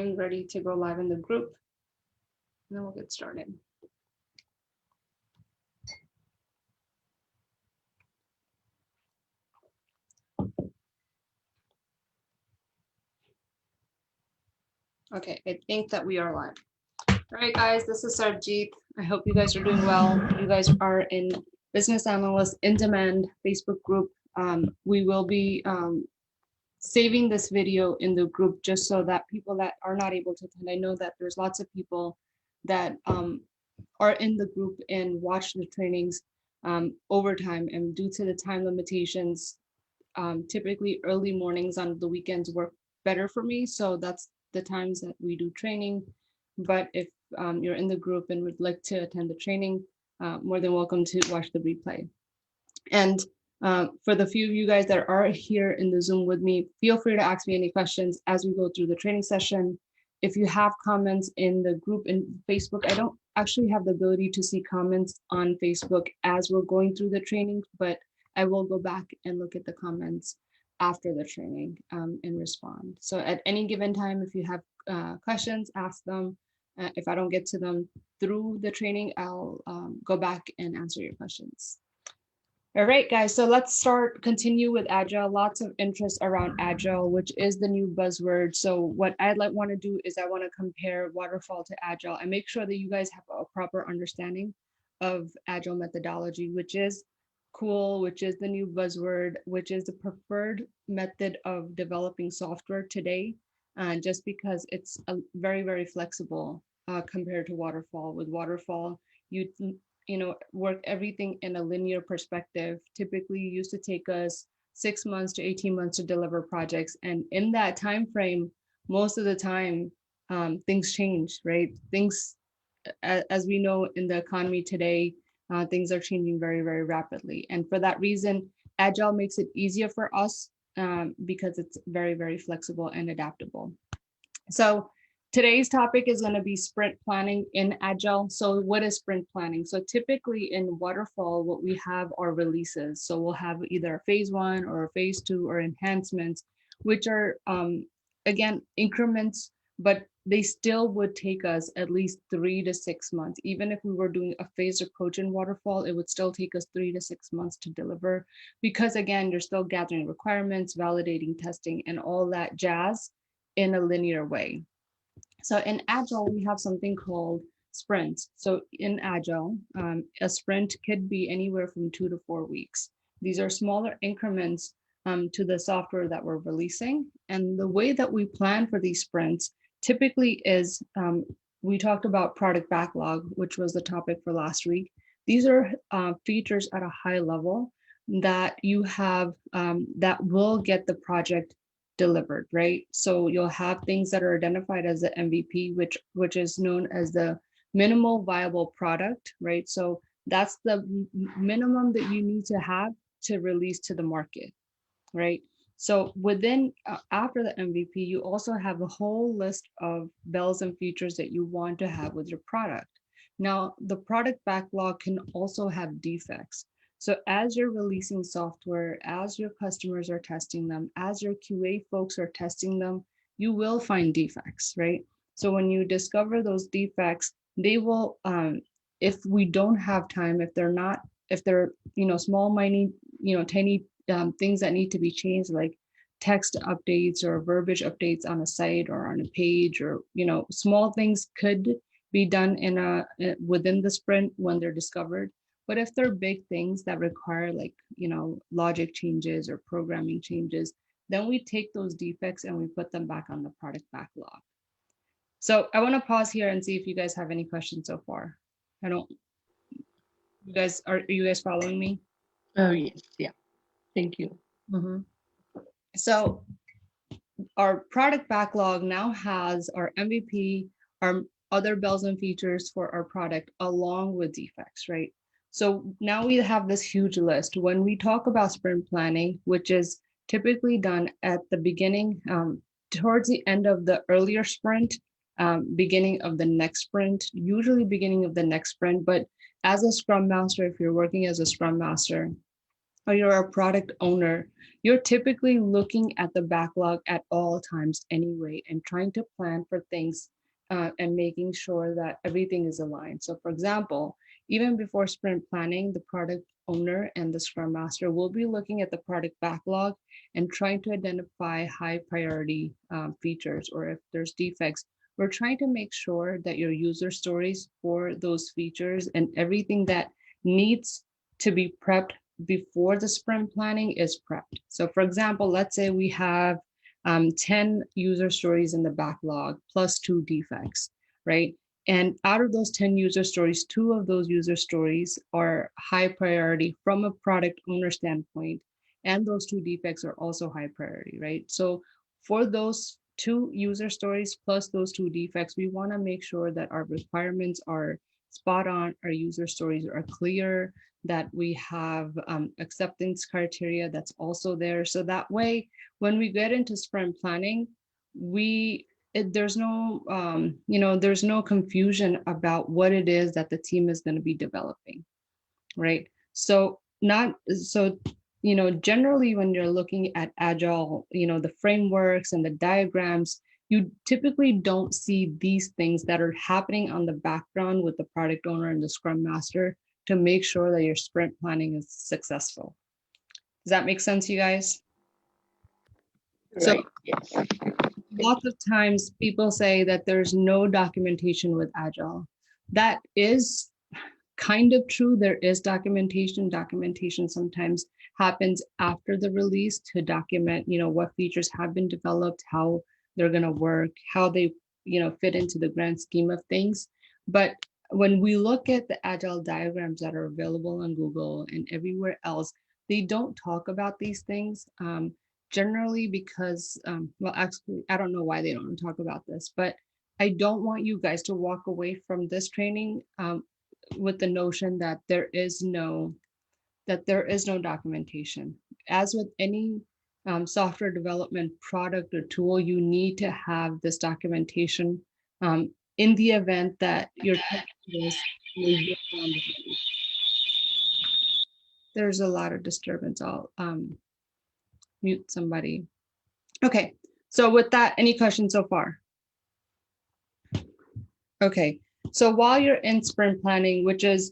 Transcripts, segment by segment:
getting ready to go live in the group, and then we'll get started. Okay, I think that we are live. All right, guys, this is Sarjeet. I hope you guys are doing well. You guys are in Business Analyst in Demand Facebook group. We will be saving this video in the group just so that people that are not able to attend, I know that there's lots of people that are in the group and watch the trainings over time, and due to the time limitations, typically early mornings on the weekends work better for me. So that's the times that we do training. But if you're in the group and would like to attend the training, more than welcome to watch the replay. And for the few of you guys that are here in the Zoom with me, feel free to ask me any questions as we go through the training session. If you have comments in the group in Facebook, I don't actually have the ability to see comments on Facebook as we're going through the training, but I will go back and look at the comments after the training and respond. So at any given time, if you have questions, ask them. If I don't get to them through the training, I'll go back and answer your questions. All right, guys, so let's continue with Agile. Lots of interest around Agile, which is the new buzzword. So what I'd want to do is I want to compare Waterfall to Agile and make sure that you guys have a proper understanding of Agile methodology, which is cool, which is the new buzzword, which is the preferred method of developing software today, just because it's very, very flexible compared to Waterfall. With Waterfall, you work everything in a linear perspective. Typically used to take us 6 months to 18 months to deliver projects. And in that time frame, most of the time, things change, right? Things, as we know in the economy today, things are changing very, very rapidly. And for that reason, Agile makes it easier for us because it's very, very flexible and adaptable. So today's topic is going to be sprint planning in Agile. So what is sprint planning? So typically in Waterfall, what we have are releases. So we'll have either a phase 1 or a phase 2 or enhancements, which are, again, increments, but they still would take us at least 3 to 6 months. Even if we were doing a phased approach in Waterfall, it would still take us 3 to 6 months to deliver, because again, you're still gathering requirements, validating, testing, and all that jazz in a linear way. So in Agile, we have something called sprints. So in Agile, a sprint could be anywhere from 2 to 4 weeks. These are smaller increments to the software that we're releasing. And the way that we plan for these sprints typically is, we talked about product backlog, which was the topic for last week. These are features at a high level that you have that will get the project delivered, right? So you'll have things that are identified as the MVP, which is known as the minimal viable product, right? So that's the minimum that you need to have to release to the market, right? So within, after the MVP, you also have a whole list of bells and features that you want to have with your product. Now, the product backlog can also have defects. So as you're releasing software, as your customers are testing them, as your QA folks are testing them, you will find defects, right? So when you discover those defects, they will, if we don't have time, if they're, small, minute, tiny things that need to be changed, like text updates or verbiage updates on a site or on a page, or, small things could be done within the sprint when they're discovered. But if they're big things that require logic changes or programming changes, then we take those defects and we put them back on the product backlog. So I want to pause here and see if you guys have any questions so far. Are you guys following me? Oh, yes. Yeah. Thank you. Mm-hmm. So our product backlog now has our MVP, our other bells and features for our product, along with defects, right? So now we have this huge list. When we talk about sprint planning, which is typically done at the beginning, towards the end of the earlier sprint, beginning of the next sprint, usually beginning of the next sprint. But as a Scrum Master, if you're working as a Scrum Master, or you're a product owner, you're typically looking at the backlog at all times anyway and trying to plan for things and making sure that everything is aligned. So, for example, even before sprint planning, the product owner and the scrum master will be looking at the product backlog and trying to identify high priority features, or if there's defects. We're trying to make sure that your user stories for those features and everything that needs to be prepped before the sprint planning is prepped. So for example, let's say we have 10 user stories in the backlog plus 2 defects, right? And out of those 10 user stories, 2 of those user stories are high priority from a product owner standpoint. And those 2 defects are also high priority, right? So for those 2 user stories plus those 2 defects, we want to make sure that our requirements are spot on, our user stories are clear, that we have acceptance criteria that's also there. So that way, when we get into sprint planning, there's no there's no confusion about what it is that the team is going to be developing, right? So not so generally when you're looking at agile, the frameworks and the diagrams, you typically don't see these things that are happening on the background with the product owner and the scrum master to make sure that your sprint planning is successful. Does that make sense, you guys? So Right. Yes. lots of times people say that there's no documentation with agile. That is kind of true. There is documentation. Documentation sometimes happens after the release to document, what features have been developed, how they're going to work, how they, fit into the grand scheme of things. But when we look at the agile diagrams that are available on Google and everywhere else, they don't talk about these things. Generally because, well, actually, I don't know why they don't talk about this, but I don't want you guys to walk away from this training with the notion that there is no documentation. As with any software development product or tool, you need to have this documentation in the event that your there's a lot of disturbance. I'll mute somebody. Okay, so with that, any questions so far? Okay, so while you're in sprint planning, which is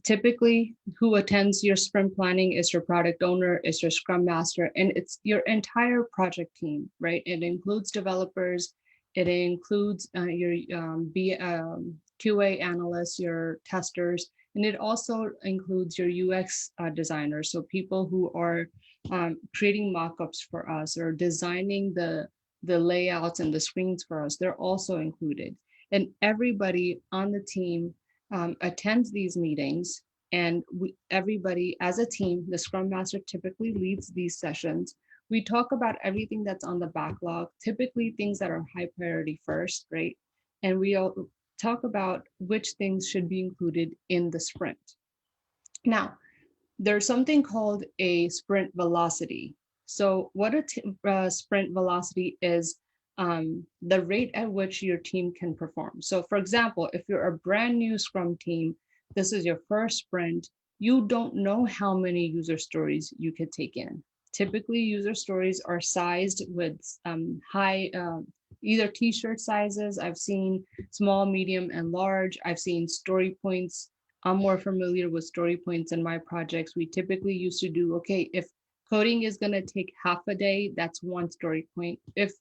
typically who attends your sprint planning is your product owner, is your scrum master, and it's your entire project team, right? It includes developers, it includes your QA analysts, your testers, and it also includes your UX designers, so people who are creating mockups for us or designing the layouts and the screens for us. They're also included, and everybody on the team attends these meetings, and everybody as a team, the scrum master typically leads these sessions. We talk about everything that's on the backlog, typically things that are high priority first, right? And we all talk about which things should be included in the sprint. Now, there's something called a sprint velocity. So what a sprint velocity is, the rate at which your team can perform. So for example, if you're a brand new Scrum team, this is your first sprint, you don't know how many user stories you could take in. Typically, user stories are sized with high, either t-shirt sizes. I've seen small, medium, and large. I've seen story points. I'm more familiar with story points in my projects. We typically used to do, okay, if coding is going to take half a day, that's 1 story point. If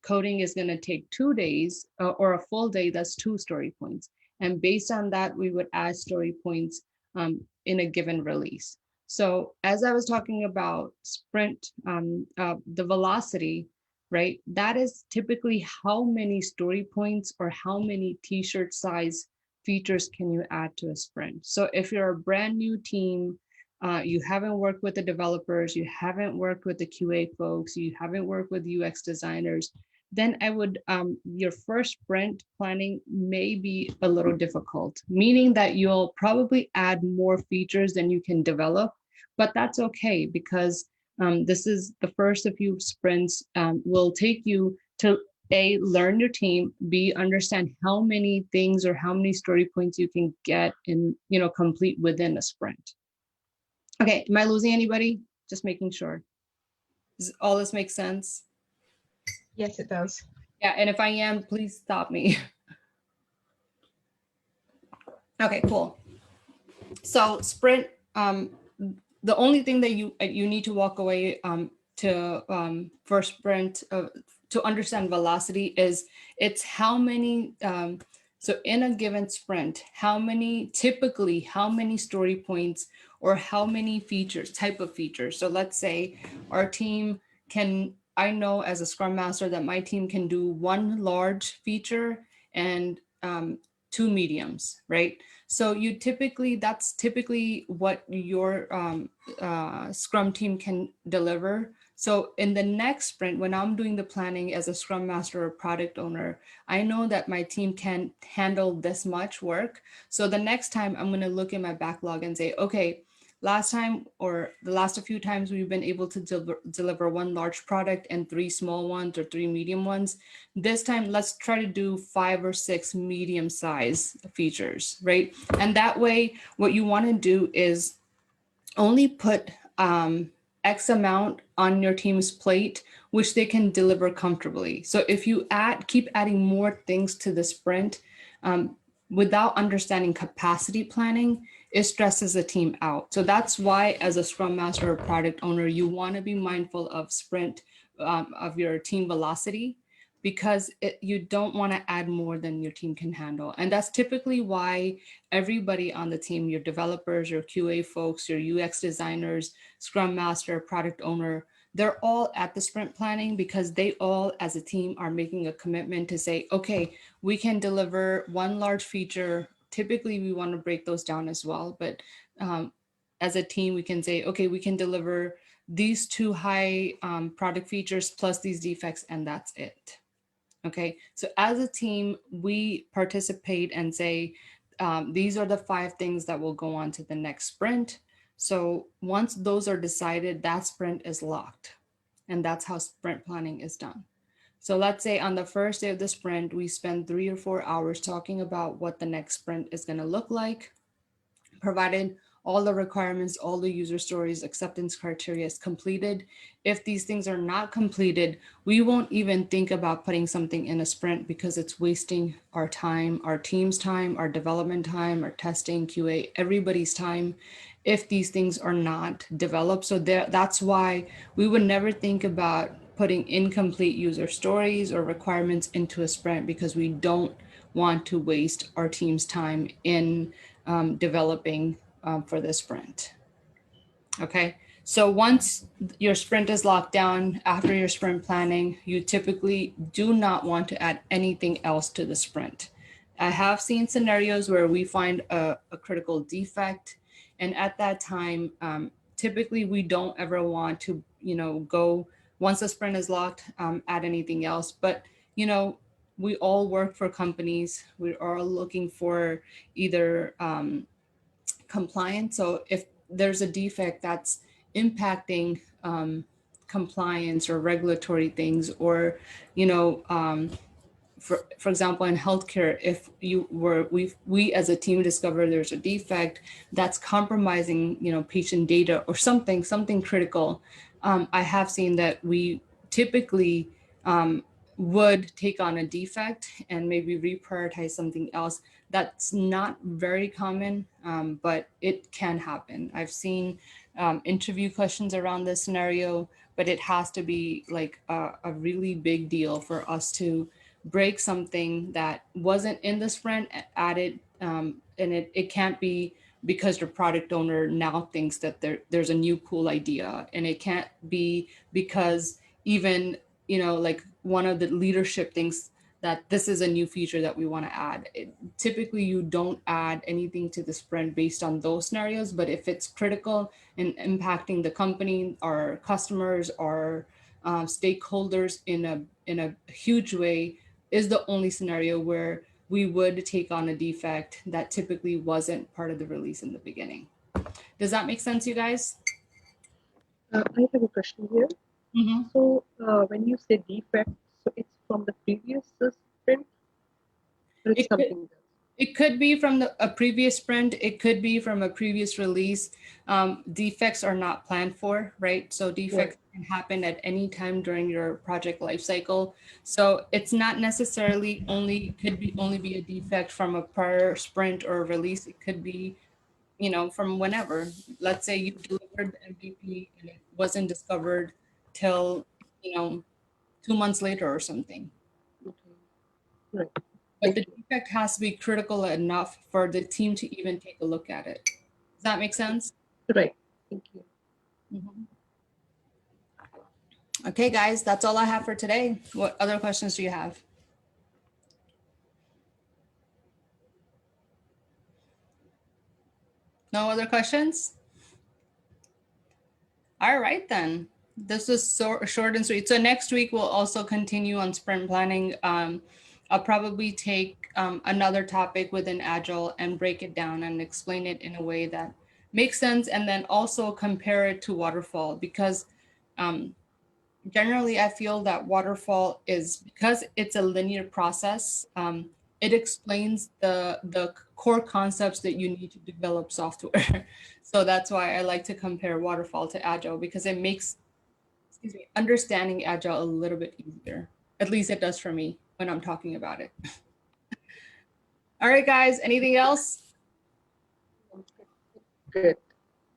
coding is going to take 2 days or a full day, that's 2 story points. And based on that, we would add story points in a given release. So as I was talking about sprint, the velocity, right? That is typically how many story points or how many t-shirt size features can you add to a sprint. So if you're a brand new team, you haven't worked with the developers, you haven't worked with the QA folks, you haven't worked with UX designers, then I would, your first sprint planning may be a little difficult, meaning that you'll probably add more features than you can develop, but that's okay because this is the first of few sprints will take you to A, learn your team, B, understand how many things or how many story points you can get and complete within a sprint. Okay, am I losing anybody? Just making sure. Does all this make sense? Yes, it does. Yeah, and if I am, please stop me. Okay, cool. So sprint, the only thing that you need to walk away to for sprint to understand velocity is it's how many so in a given sprint, typically how many story points or how many features, type of features. So let's say our team can, I know as a scrum master that my team can do one large feature and two mediums, right? So that's typically what your Scrum team can deliver. So in the next sprint, when I'm doing the planning as a Scrum master or product owner, I know that my team can handle this much work. So the next time I'm going to look at my backlog and say, okay, last time or the last few times we've been able to deliver one large product and three small ones or three medium ones. This time, let's try to do 5 or 6 medium size features, right? And that way, what you want to do is only put X amount on your team's plate, which they can deliver comfortably. So if you keep adding more things to the sprint without understanding capacity planning, it stresses the team out. So that's why, as a Scrum Master or product owner, you want to be mindful of sprint of your team velocity because you don't want to add more than your team can handle. And that's typically why everybody on the team, your developers, your QA folks, your UX designers, Scrum Master, product owner, they're all at the sprint planning because they all as a team are making a commitment to say, okay, we can deliver one large feature. Typically, we want to break those down as well. But as a team, we can say, okay, we can deliver these two high product features plus these defects, and that's it. Okay, so as a team, we participate and say, these are the 5 things that will go on to the next sprint. So once those are decided, that sprint is locked. And that's how sprint planning is done. So let's say on the first day of the sprint, we spend 3 or 4 hours talking about what the next sprint is going to look like, provided all the requirements, all the user stories, acceptance criteria is completed. If these things are not completed, we won't even think about putting something in a sprint because it's wasting our time, our team's time, our development time, our testing, QA, everybody's time if these things are not developed. So that's why we would never think about putting incomplete user stories or requirements into a sprint because we don't want to waste our team's time in developing for the sprint. Okay, so once your sprint is locked down, after your sprint planning, you typically do not want to add anything else to the sprint. I have seen scenarios where we find a critical defect, and at that time, typically we don't ever want to, go once the sprint is locked, add anything else. But we all work for companies. We are looking for either compliance. So if there's a defect that's impacting compliance or regulatory things, or you know, for example, in healthcare, if we as a team discover there's a defect that's compromising, patient data or something critical, I have seen that we typically would take on a defect and maybe reprioritize something else. That's not very common, but it can happen. I've seen interview questions around this scenario, but it has to be like a really big deal for us to break something that wasn't in the sprint, add it, and it can't be because the product owner now thinks that there's a new cool idea, and it can't be because even like one of the leadership thinks that this is a new feature that we want to add. Typically, you don't add anything to the sprint based on those scenarios, but if it's critical and impacting the company, our customers, our stakeholders in a huge way, is the only scenario where we would take on a defect that typically wasn't part of the release in the beginning. Does that make sense, you guys? I have a question here. Mm-hmm. So, when you say defect, so it's from the previous sprint, or it's It could something else? It could be from a previous sprint. It could be from a previous release. Defects are not planned for, right? So defects can happen at any time during your project lifecycle. So it's not necessarily only be a defect from a prior sprint or release. It could be, from whenever. Let's say you delivered the MVP and it wasn't discovered till, 2 months later or something. Okay. Right. But Thank the you. defect has to be critical enough for the team to even take a look at it. Does that make sense? Right. Thank you. Okay, guys, that's all I have for today. What other questions do you have? No other questions? All right, then. This was so short and sweet. So next week, we'll also continue on sprint planning. I'll probably take another topic within Agile and break it down and explain it in a way that makes sense, and then also compare it to waterfall, because generally I feel that waterfall is, because it's a linear process, it explains the core concepts that you need to develop software. So that's why I like to compare waterfall to Agile, because it makes understanding Agile a little bit easier. At least it does for me when I'm talking about it. All right, guys, anything else? Good.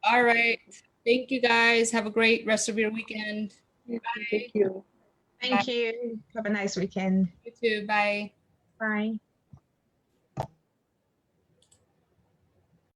All right. Thank you, guys. Have a great rest of your weekend. Thank you. Thank you. Have a nice weekend. You too. Bye. Bye.